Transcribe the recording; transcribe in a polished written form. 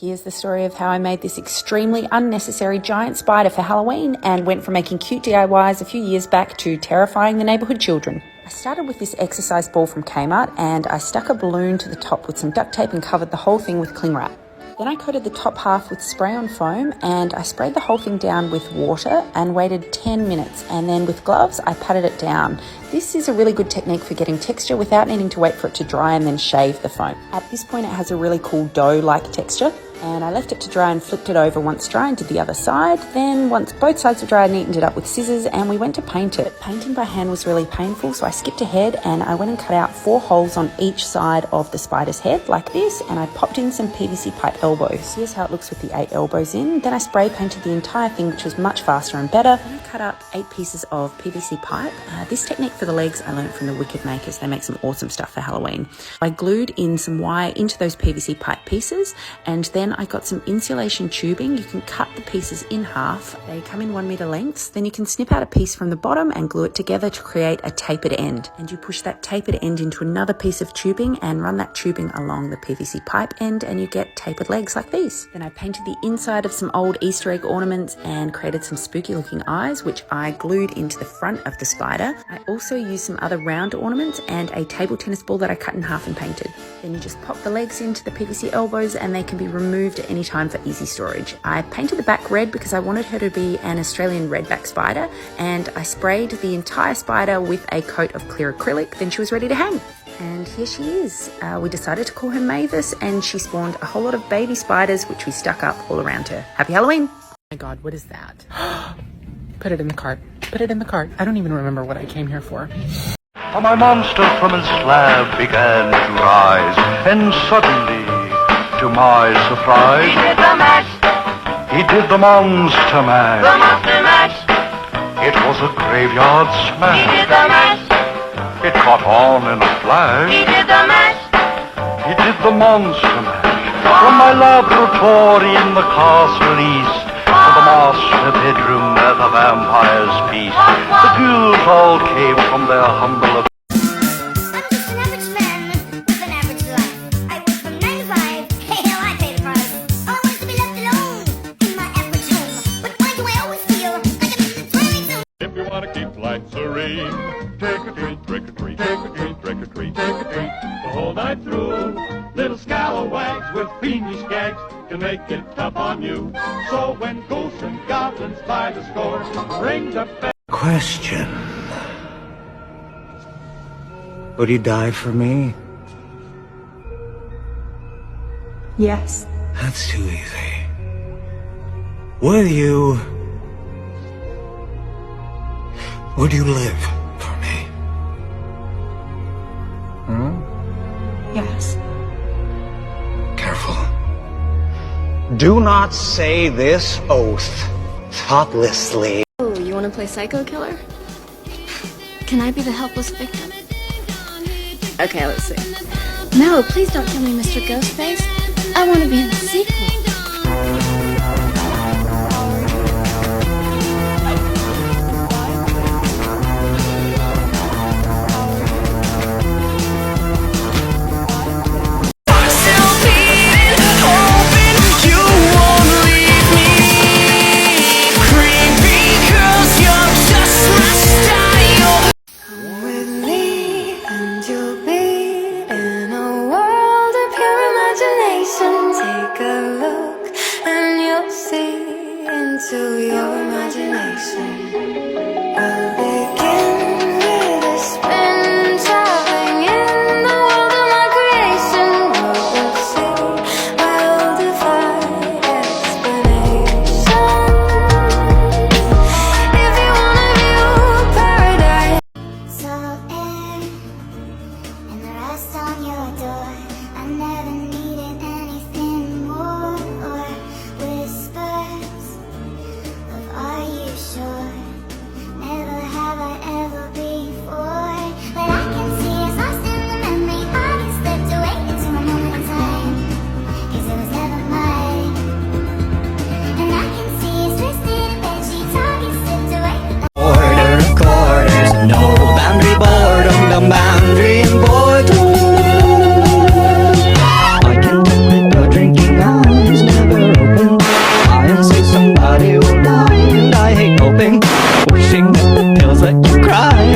Here's the story of how I made this extremely unnecessary giant spider for Halloween and went from making cute DIYs a few years back to terrifying the neighbourhood children. I started with this exercise ball from Kmart and I stuck a balloon to the top with some duct tape and covered the whole thing with cling wrap. Then I coated the top half with spray on foam and I sprayed the whole thing down with water and waited 10 minutes, and then with gloves I patted it down. This is a really good technique for getting texture without needing to wait for it to dry and then shave the foam. At this point it has a really cool dough-like texture, and I left it to dry and flipped it over once dry and did the other side. Then once both sides were dry, I neatened it up with scissors and we went to paint it. Painting by hand was really painful, so I skipped ahead and I went and cut out 4 holes on each side of the spider's head like this, and I popped in some PVC pipe elbows. Here's how it looks with the 8 elbows in. Then I spray painted the entire thing, which was much faster and better. Then I cut up 8 pieces of PVC pipe. This technique for the legs I learned from the Wicked Makers. They make some awesome stuff for Halloween. I glued in some wire into those PVC pipe pieces, and then I got some insulation tubing. You can cut the pieces in half. They come in 1 meter lengths. Then you can snip out a piece from the bottom and glue it together to create a tapered end. And you push that tapered end into another piece of tubing and run that tubing along the PVC pipe end, and you get tapered legs like these. Then I painted the inside of some old Easter egg ornaments and created some spooky looking eyes, which I glued into the front of the spider. I also used some other round ornaments and a table tennis ball that I cut in half and painted. Then you just pop the legs into the PVC elbows and they can be removed at any time for easy storage. I painted the back red because I wanted her to be an Australian redback spider, and I sprayed the entire spider with a coat of clear acrylic. Then she was ready to hang. And here she is. We decided to call her Mavis, and she spawned a whole lot of baby spiders which we stuck up all around her. Happy Halloween! Oh my god, what is that? Put it in the cart. Put it in the cart. I don't even remember what I came here for. For my monster from his slab began to rise, and suddenly, to my surprise, He did the mash, he did the monster mash. the monster mash. It was a graveyard He smash. did the mash, It caught on in a flash. he did the mash. He did the monster mash. From my laboratory in the castle east to the master bedroom where the vampires feast, the ghouls all came from their humble I'm just an average man with an average life. I work from 9 to 5. Hey, hell, I pay the price. All I want is to be left alone in my average home. But why do I always feel like I'm in the Twilight Zone? If you want to keep life serene, take a treat, trick or treat, take a treat, trick or treat, take a treat. The whole night through, little scalawags with fiendish gags can make it tough on you. So when ghosts and goblins by the score ring the bell. Question. Would you die for me? Yes. That's too easy. Would you live for me? Yes. Careful. Do not say this oath thoughtlessly. Oh, you want to play psycho killer? Can I be the helpless victim? Okay, let's see. No, please don't kill me, Mr. Ghostface. I want to be in the sequel. Take a look. feels like you're crying.